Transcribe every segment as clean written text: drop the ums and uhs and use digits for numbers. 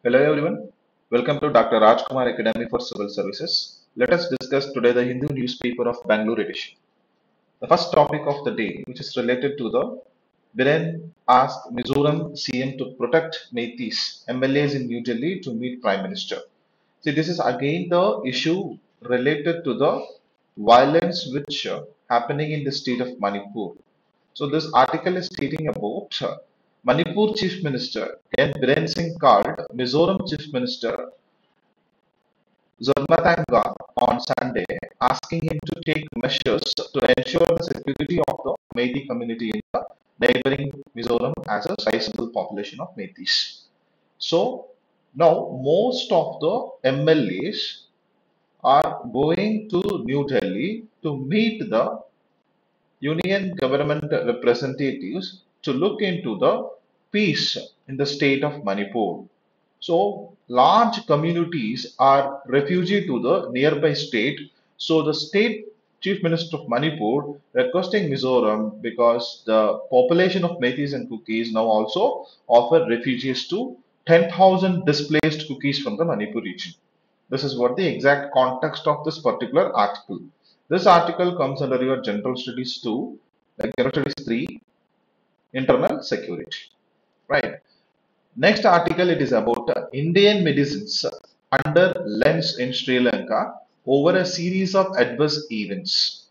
Hello everyone, welcome to Dr. Rajkumar Academy for Civil Services. Let us discuss today the Hindu newspaper of Bangalore edition. The first topic of the day, which is related to the Biren asked Mizoram CM to protect Meiteis MLAs in New Delhi to meet Prime Minister. See, this is again the issue related to the violence which happening in the state of Manipur. So this article is stating about Manipur Chief Minister N. Biren Singh called Mizoram Chief Minister Zormatanga on Sunday, asking him to take measures to ensure the security of the Meiteis community in the neighboring Mizoram as a sizable population of Meiteis. So now most of the MLAs are going to New Delhi to meet the union government representatives to look into the peace in the state of Manipur. So large communities are refugee to the nearby state. So the state chief minister of Manipur requesting Mizoram because the population of Meiteis and Kukis now also offer refugees to 10,000 displaced Kukis from the Manipur region. This is what the exact context of this particular article. This article comes under your General Studies 2, like General Studies 3, Internal Security. Right. Next article it is about Indian medicines under lens in Sri Lanka over a series of adverse events.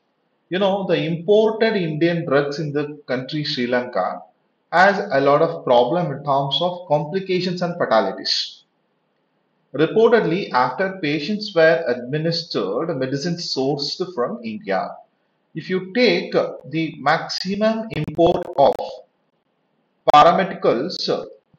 You know, the imported Indian drugs in the country Sri Lanka has a lot of problem in terms of complications and fatalities. Reportedly, after patients were administered medicine sourced from India, if you take the maximum import of paramedicals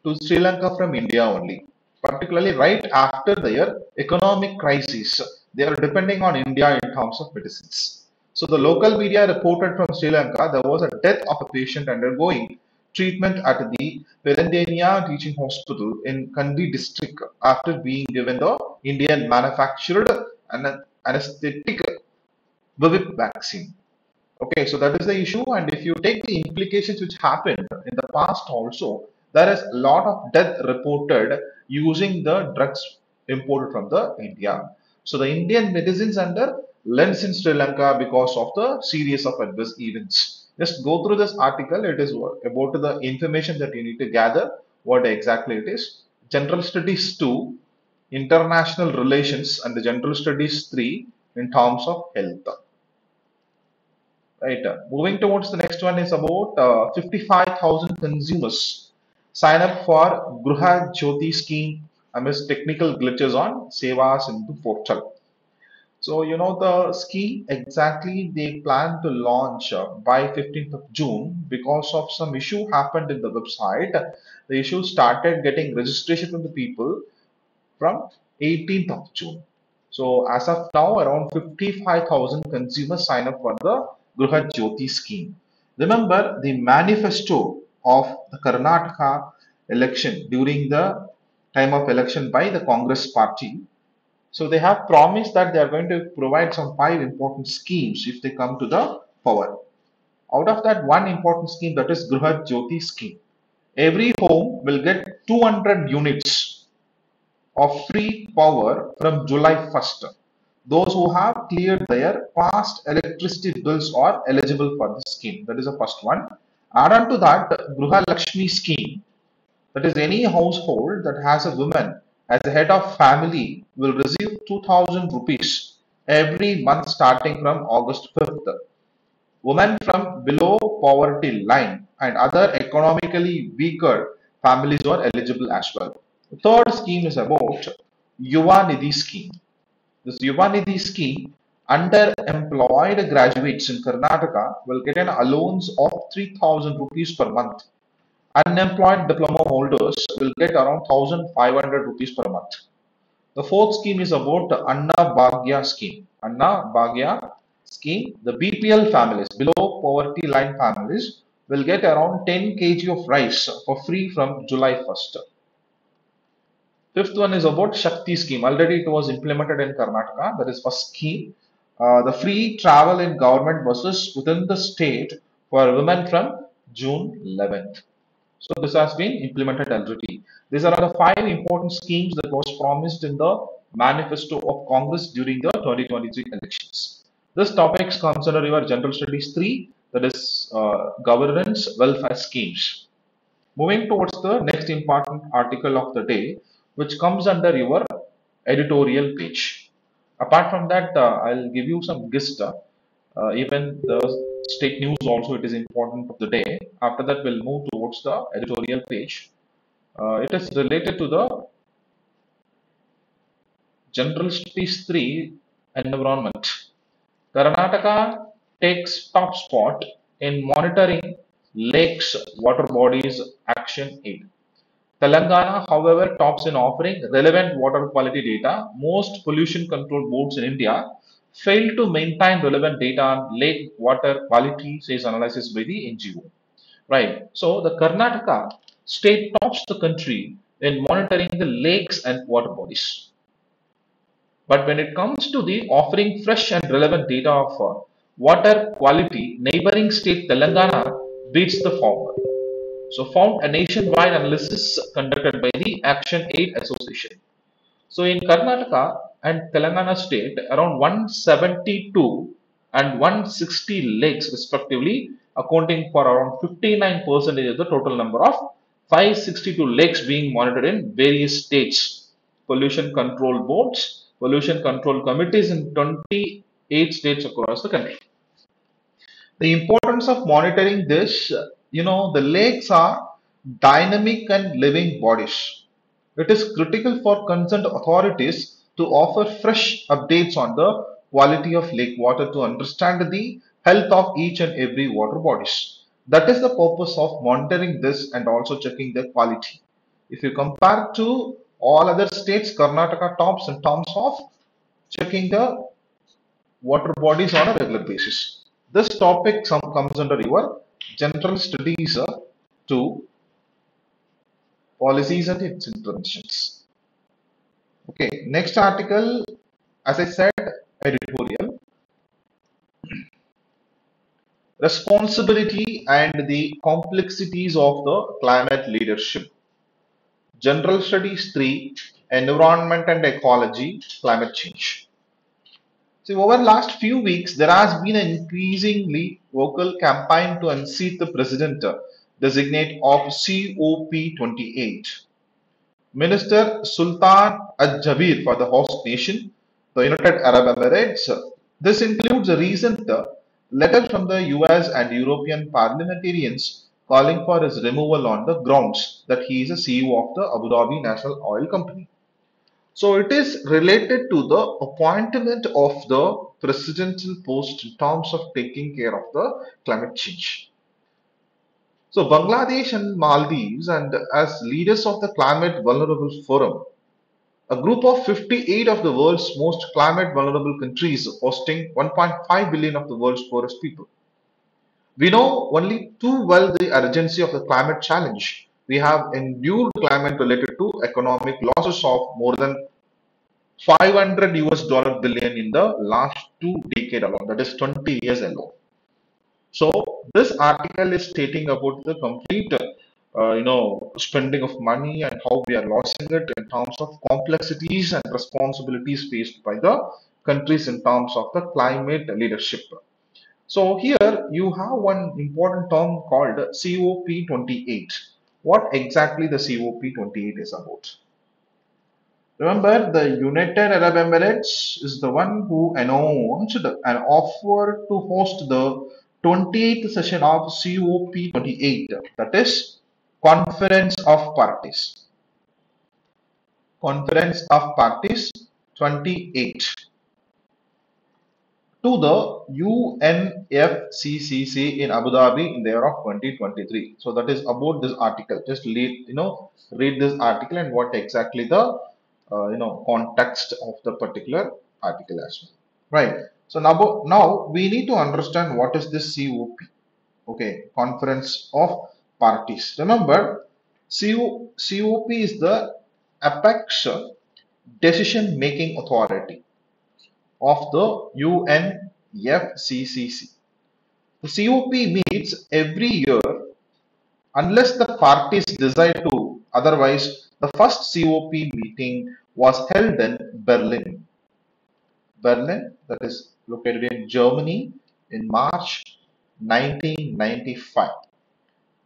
to Sri Lanka from India only, particularly right after their economic crisis, they are depending on India in terms of medicines. So the local media reported from Sri Lanka there was a death of a patient undergoing treatment at the Perendenia Teaching Hospital in Kandi district after being given the Indian manufactured anesthetic Vivip vaccine. Okay, so that is the issue. And if you take the implications which happened in the past also, there is a lot of death reported using the drugs imported from the India. So the Indian medicines under lens in Sri Lanka because of the series of adverse events. Just go through this article. It is about the information that you need to gather, what exactly it is. General Studies 2, International Relations, and the General Studies 3 in terms of health. Right. Moving towards the next one is about 55,000 consumers sign up for Gruha Jyoti scheme amidst technical glitches on Seva Sindhu portal. So, you know, the scheme exactly they plan to launch by 15th of June because of some issue happened in the website. The issue started getting registration from the people from 18th of June. So as of now, around 55,000 consumers sign up for the Gruha Jyoti scheme. Remember the manifesto of the Karnataka election during the time of election by the Congress party. So they have promised that they are going to provide some five important schemes if they come to the power. Out of that, one important scheme that is Gruha Jyoti scheme. Every home will get 200 units of free power from July 1st. Those who have cleared their past electricity bills are eligible for the scheme. That is the first one. Add on to that, Gruha Lakshmi scheme. That is, any household that has a woman as the head of family will receive 2,000 rupees every month starting from August 5th. Women from below poverty line and other economically weaker families are eligible as well. The third scheme is about Yuva Nidhi scheme. This Yuva Nidhi scheme, underemployed graduates in Karnataka will get an allowance of 3,000 rupees per month. Unemployed diploma holders will get around 1,500 rupees per month. The fourth scheme is about the Anna Bhagya scheme. Anna Bhagya scheme, the BPL families, below poverty line families, will get around 10 kg of rice for free from July 1st. Fifth one is about Shakti scheme. Already it was implemented in Karnataka. That is first scheme. The free travel in government buses within the state for women from June 11th. So this has been implemented already. These are the five important schemes that was promised in the manifesto of Congress during the 2023 elections. This topic comes under your General Studies 3, that is governance welfare schemes. Moving towards the next important article of the day, which comes under your editorial page. Apart from that, I'll give you some gist. Even the state news also it is important of the day. After that, we'll move towards the editorial page. It is related to the General Studies 3 environment. Karnataka takes top spot in monitoring lakes, water bodies, action aid. Telangana, however, tops in offering relevant water quality data. Most pollution control boards in India fail to maintain relevant data on lake water quality, says analysis by the NGO. Right. So the Karnataka state tops the country in monitoring the lakes and water bodies. But when it comes to the offering fresh and relevant data of water quality, neighboring state Telangana beats the former. So found a nationwide analysis conducted by the Action Aid Association. So in Karnataka and Telangana state, around 172 and 160 lakes respectively, accounting for around 59% of the total number of 562 lakes being monitored in various states. Pollution control boards, pollution control committees in 28 states across the country. The importance of monitoring this, the lakes are dynamic and living bodies. It is critical for concerned authorities to offer fresh updates on the quality of lake water to understand the health of each and every water bodies. That is the purpose of monitoring this and also checking the quality. If you compare to all other states, Karnataka tops in terms of checking the water bodies on a regular basis. This topic comes under your general studies to policies and its interventions. Okay, next article, as I said, editorial responsibility and the complexities of the climate leadership. General Studies 3 Environment and Ecology, Climate Change. See, over the last few weeks, there has been an increasingly vocal campaign to unseat the president designate of COP28. Minister Sultan Al Jaber for the host nation, the United Arab Emirates. This includes a recent letter from the US and European parliamentarians calling for his removal on the grounds that he is a CEO of the Abu Dhabi National Oil Company. So it is related to the appointment of the presidential post in terms of taking care of the climate change. So Bangladesh and Maldives and as leaders of the Climate Vulnerable Forum, a group of 58 of the world's most climate vulnerable countries hosting 1.5 billion of the world's poorest people. We know only too well the urgency of the climate challenge. We have endured climate related to economic losses of more than 500 US dollar billion in the last 2 decades alone, that is 20 years alone. So this article is stating about the complete, spending of money and how we are losing it in terms of complexities and responsibilities faced by the countries in terms of the climate leadership. So here you have one important term called COP28. What exactly the COP28 is about? Remember, the United Arab Emirates is the one who announced an offer to host the 28th session of COP28, that is Conference of Parties. Conference of Parties 28 to the UNFCCC in Abu Dhabi in the year of 2023. So that is about this article. Just read this article and what exactly the context of the particular article as well. Right. So now we need to understand what is this COP. Okay, Conference of Parties. Remember, COP is the apex decision making authority of the UNFCCC. The COP meets every year unless the parties decide to. Otherwise, the first COP meeting was held in Berlin. Berlin, that is located in Germany, in March 1995.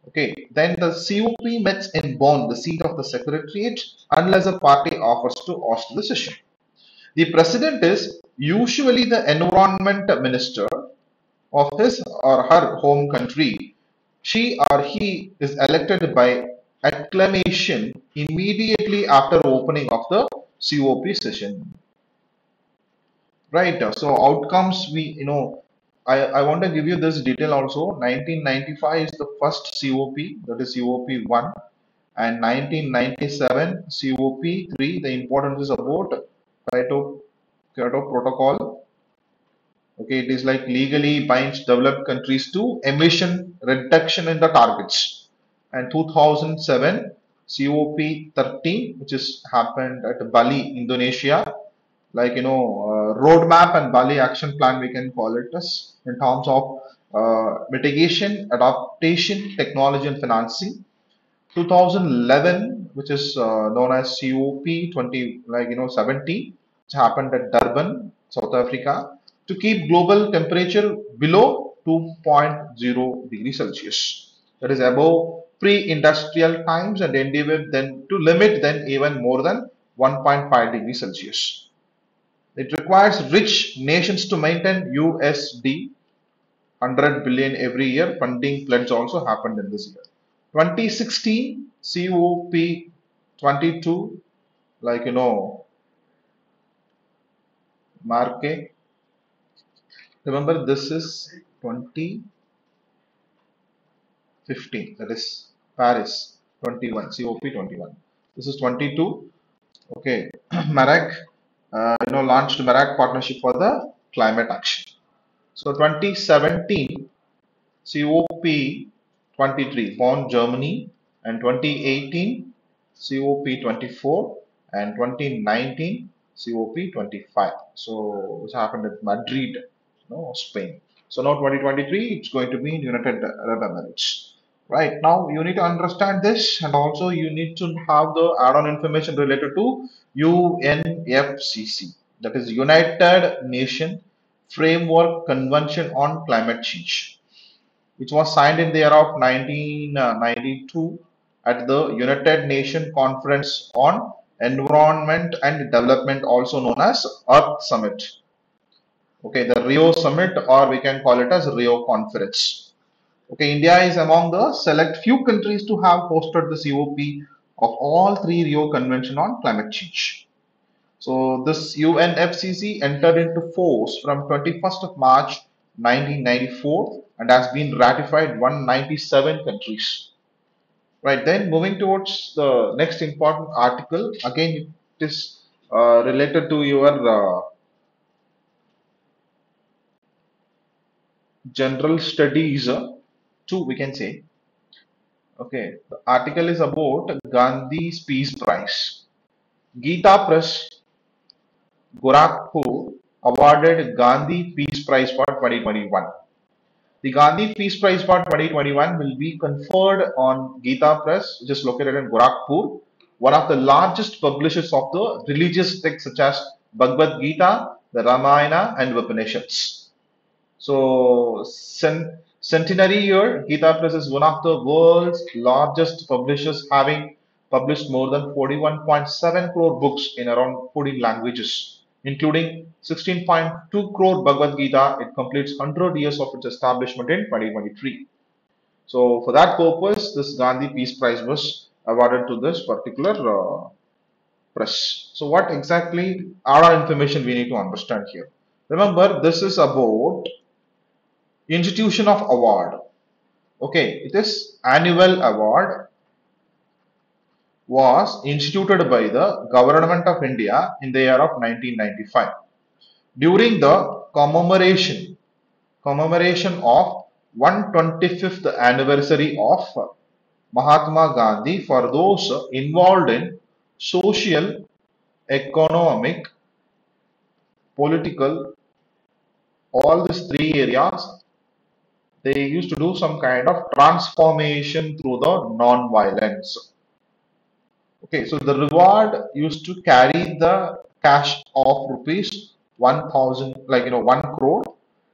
Okay, then the COP met in Bonn, the seat of the Secretariat, unless a party offers to host the session. The president is usually the environment minister of his or her home country. She or he is elected by acclamation immediately after opening of the COP session. Right. So outcomes I want to give you this detail also. 1995 is the first COP, that is COP 1, and 1997 COP 3. The importance is about Kyoto, Kyoto Protocol. Okay, it is like legally binds developed countries to emission reduction in the targets. And 2007 COP 13, which is happened at Bali, Indonesia, like roadmap and Bali action plan, we can call it as, in terms of mitigation, adaptation, technology, and financing. 2011, which is known as COP 20, 70, which happened at Durban, South Africa, to keep global temperature below 2.0 degrees Celsius. That is above pre-industrial times, and endeavor then to limit then even more than 1.5 degrees Celsius. It requires rich nations to maintain USD 100 billion every year. Funding pledge also happened in this year. 2016 COP 22, like Marque. Remember, this is 2015. That is Paris 21, COP 21. This is 22. Okay, Marak, launched Marak partnership for the climate action. So 2017 COP 23, Bonn, Germany, and 2018 COP 24, and 2019 COP 25. So this happened at Madrid, Spain. So now 2023, it's going to be in United Arab Emirates. Right now, you need to understand this, and also you need to have the add-on information related to UNFCCC, that is United Nations Framework Convention on Climate Change, which was signed in the year of 1992 at the United Nations Conference on Environment and Development, also known as Earth Summit. Okay, the Rio Summit, or we can call it as Rio Conference. Okay, India is among the select few countries to have hosted the COP of all three Rio Convention on Climate Change. So this UNFCCC entered into force from 21st of March 1994 and has been ratified 197 countries. Right, then moving towards the next important article, again it is related to your general studies too, we can say. Okay, the article is about Gandhi's Peace Prize. Gita Press, Gorakhpur awarded Gandhi Peace Prize for 2021. The Gandhi Peace Prize for 2021 will be conferred on Gita Press, which is located in Gorakhpur, one of the largest publishers of the religious texts such as Bhagavad Gita, the Ramayana, and Upanishads. So, centenary year, Gita Press is one of the world's largest publishers, having published more than 41.7 crore books in around 14 languages, including 16.2 crore Bhagavad Gita. It completes 100 years of its establishment in 2023. So, for that purpose, this Gandhi Peace Prize was awarded to this particular press. So, what exactly are our information we need to understand here? Remember, this is about institution of award. Okay, it is annual award was instituted by the government of India in the year of 1995 during the commemoration of 125th anniversary of Mahatma Gandhi for those involved in social, economic, political, all these three areas. they used to do some kind of transformation through the non-violence. Okay, so the reward used to carry the cash of rupees 1000, like 1 crore,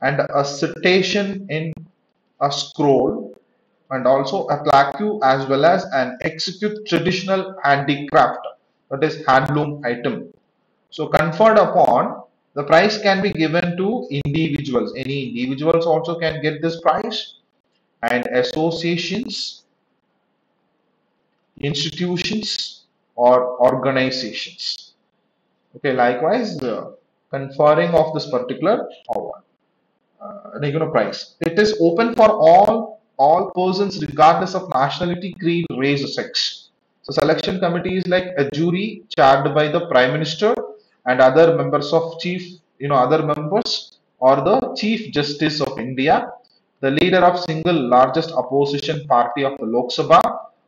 and a citation in a scroll, and also a plaque, as well as an execute traditional handicraft, that is handloom item. So conferred upon, the prize can be given to individuals. Any individuals also can get this prize, and associations, institutions, or organizations. Okay, likewise, the conferring of this particular award, prize. It is open for all persons regardless of nationality, creed, race, or sex. So selection committee is like a jury chaired by the Prime Minister and other members of other members, or the Chief Justice of India, the leader of single largest opposition party of the Lok Sabha,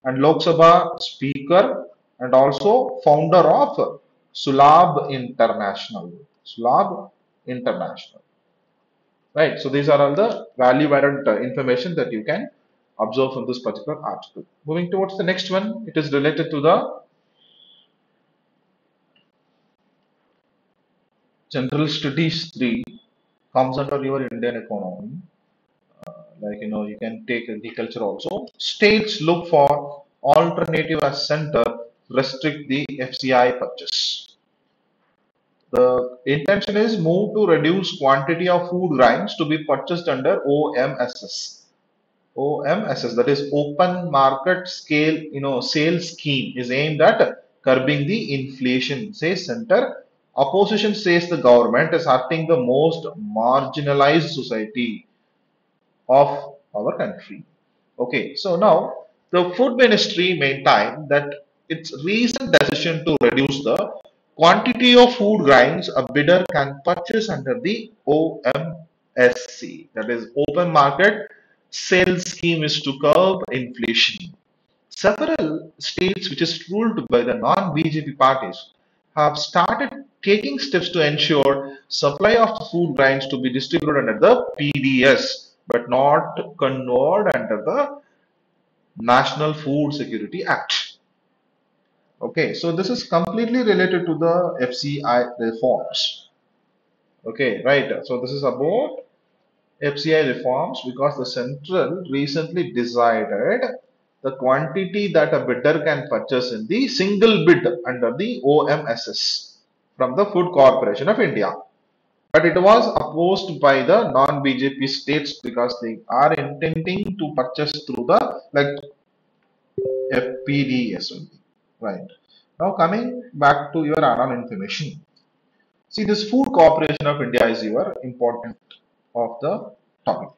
and Lok Sabha Speaker, and also founder of Sulabh International. Sulabh International. Right. So these are all the value-added information that you can observe from this particular article. Moving towards the next one, it is related to the General Studies 3, comes under your Indian economy. You can take agriculture also. States look for alternative as center, restrict the FCI purchase. The intention is move to reduce quantity of food grains to be purchased under OMSS. OMSS, that is Open Market Scale, Sales Scheme, is aimed at curbing the inflation, says center. Opposition says the government is hurting the most marginalized society of our country. Okay, so now the food ministry maintained that its recent decision to reduce the quantity of food grains a bidder can purchase under the OMSC, that is Open Market Sales Scheme, is to curb inflation. Several states which is ruled by the non-BJP parties have started taking steps to ensure supply of food grains to be distributed under the PDS, but not conveyed under the National Food Security Act. Okay, so this is completely related to the FCI reforms. Okay, right. So this is about FCI reforms because the central recently decided the quantity that a bidder can purchase in the single bid under the OMSS from the Food Corporation of India. But it was opposed by the non-BJP states because they are intending to purchase through the FPDS only. Right. Now coming back to your add-on information. See, this Food Corporation of India is your important of the topic.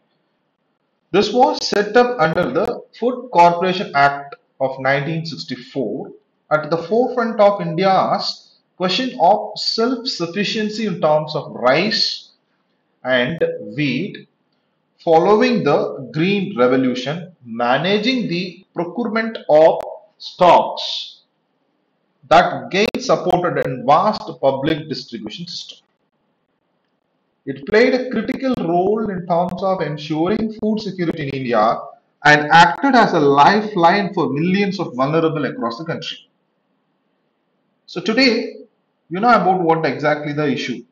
This was set up under the Food Corporation Act of 1964 at the forefront of India's question of self-sufficiency in terms of rice and wheat following the Green Revolution, managing the procurement of stocks that gained support in vast public distribution system. It played a critical role in terms of ensuring food security in India and acted as a lifeline for millions of vulnerable across the country. So today, you know about what exactly the issue,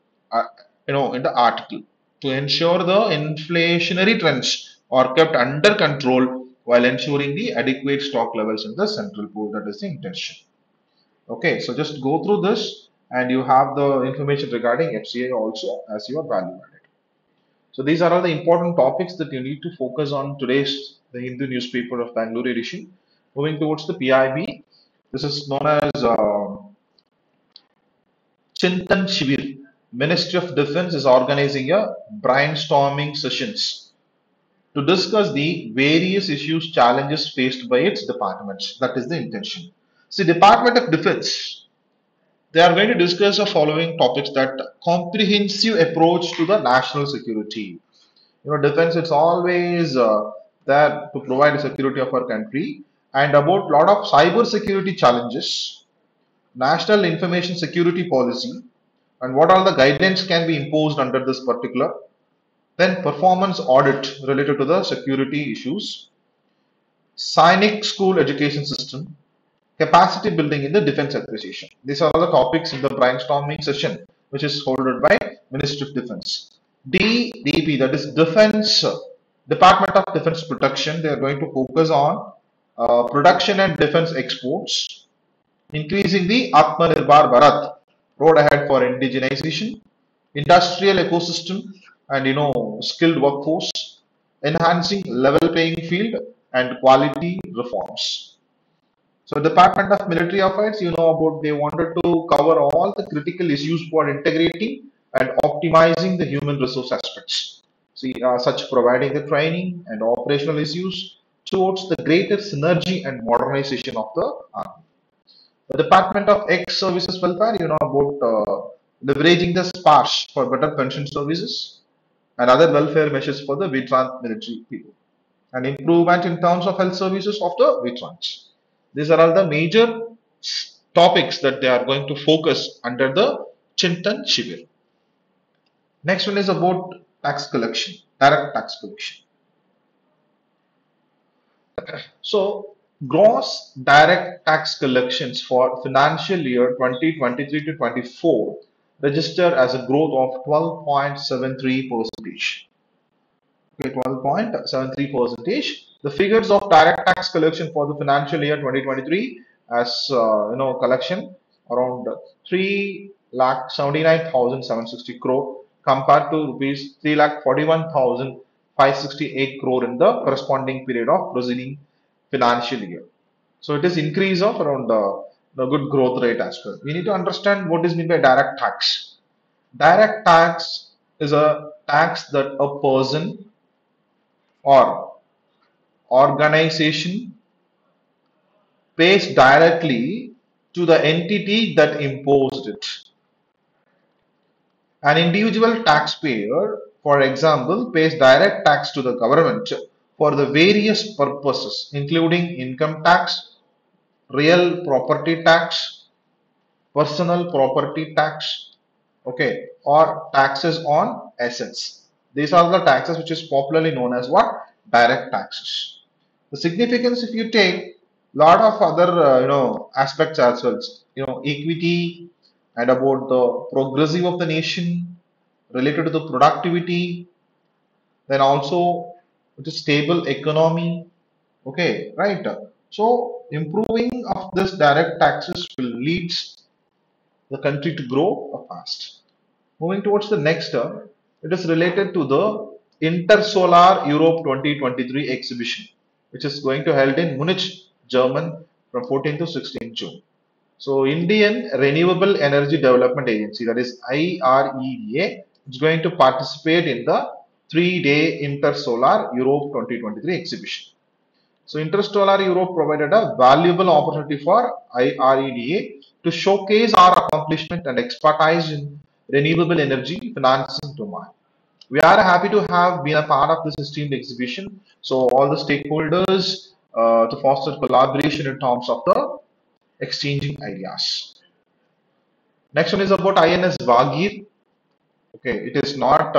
in the article. To ensure the inflationary trends are kept under control while ensuring the adequate stock levels in the central pool. That is the intention. Okay, so just go through this and you have the information regarding FCA also as your value added. So these are all the important topics that you need to focus on today's the Hindu newspaper of Bangalore edition. Moving towards the PIB, this is known as Chintan Shivir. Ministry of Defense is organizing a brainstorming sessions to discuss the various issues, challenges faced by its departments. That is the intention. See, Department of Defense, they are going to discuss the following topics: that comprehensive approach to the national security. Defense, it's always there to provide the security of our country, and about lot of cyber security challenges, national information security policy, and what all the guidelines can be imposed under this particular. Then performance audit related to the security issues, Sainik school education system, capacity building in the defense acquisition. These are all the topics in the brainstorming session, which is held by Ministry of Defense. DDP, that is Defense Department of Defense Protection. They are going to focus on production and defense exports, increasing the Atmanirbhar Bharat road ahead for indigenization, industrial ecosystem, and skilled workforce, enhancing level playing field and quality reforms. So Department of Military Affairs, about they wanted to cover all the critical issues for integrating and optimizing the human resource aspects. See, such providing the training and operational issues towards the greater synergy and modernization of the army. The Department of Ex-Services Welfare, about leveraging the SPARS for better pension services and other welfare measures for the veteran military people, and improvement in terms of health services of the veterans. These are all the major topics that they are going to focus under the Chintan Shibir. Next one is about tax collection, direct tax collection. So, gross direct tax collections for financial year 2023 to 24 registered as a growth of 12.73 percentage. Okay, 12.73 percentage. The figures of direct tax collection for the financial year 2023 as collection around 3 lakh 79,760 crore compared to rupees 3 lakh 41,568 crore in the corresponding period of preceding financial year. So it is increase of around the good growth rate as well. We need to understand what is meant by direct tax. Direct tax is a tax that a person or organization pays directly to the entity that imposed it. An individual taxpayer, for example, pays direct tax to the government for the various purposes, including income tax, real property tax, personal property tax, okay, or taxes on assets. These are the taxes which is popularly known as what? Direct taxes. The significance, if you take lot of other aspects as well, equity and about the progressive of the nation related to the productivity, then also it is stable economy. Okay, right? So improving of this direct taxes will lead the country to grow fast. Moving towards the next term, it is related to the Intersolar Europe 2023 exhibition, which is going to held in Munich, German from 14 to 16 June. So Indian Renewable Energy Development Agency, that is IREDA, is going to participate in the 3-day Intersolar Europe 2023 exhibition. So Interstellar Europe provided a valuable opportunity for IREDA to showcase our accomplishment and expertise in renewable energy financing domain. We are happy to have been a part of this esteemed exhibition. So all the stakeholders to foster collaboration in terms of the exchanging ideas. Next one is about INS Wagir. Okay, it is not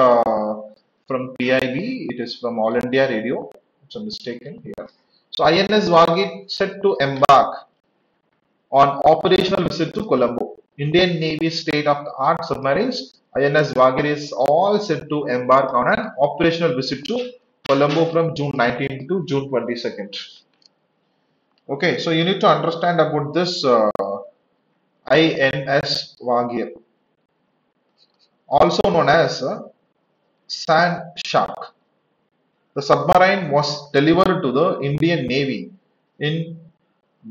from PIB, it is from All India Radio. It's a mistaken here. So INS Wagir set to embark on operational visit to Colombo. Indian Navy state-of-the-art submarines, INS Wagir is all set to embark on an operational visit to Colombo from June 19th to June 22nd. Okay, so you need to understand about this INS Wagir, also known as Sand Shark. The submarine was delivered to the Indian Navy in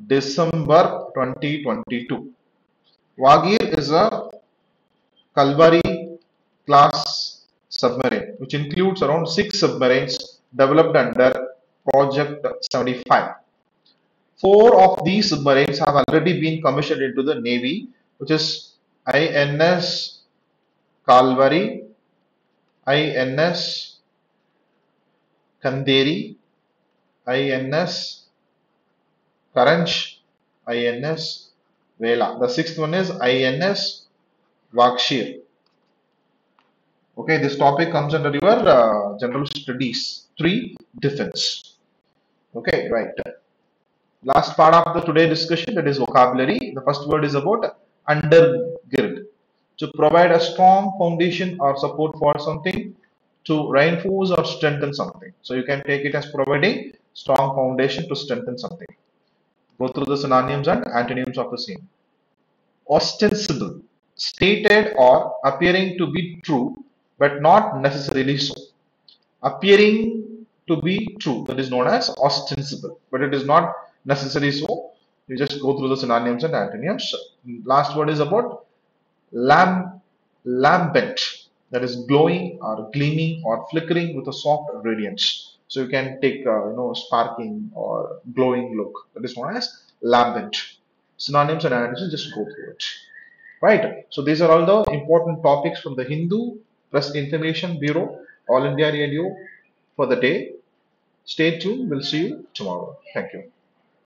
December 2022. Wagir is a Kalvari class submarine, which includes around 6 submarines developed under Project 75. Four of these submarines have already been commissioned into the Navy, which is INS Kalvari, INS Kanderi, INS Karanch, INS Vela. The sixth one is INS Vakshir. Okay, this topic comes under your general studies. Three, defense. Okay, right. Last part of the today discussion, that is vocabulary. The first word is about undergird. To provide a strong foundation or support for something, to reinforce or strengthen something. So you can take it as providing strong foundation to strengthen something. Go through the synonyms and antonyms of the same. Ostensible, stated or appearing to be true, but not necessarily so. Appearing to be true, that is known as ostensible, but it is not necessarily so. You just go through the synonyms and antonyms. Last word is about lam lambent, that is glowing or gleaming or flickering with a soft radiance. So you can take sparking or glowing look. That is known as lambent. Synonyms and antonyms, just go through it. Right. So these are all the important topics from the Hindu Press Information Bureau, All India Radio for the day. Stay tuned. We'll see you tomorrow. Thank you.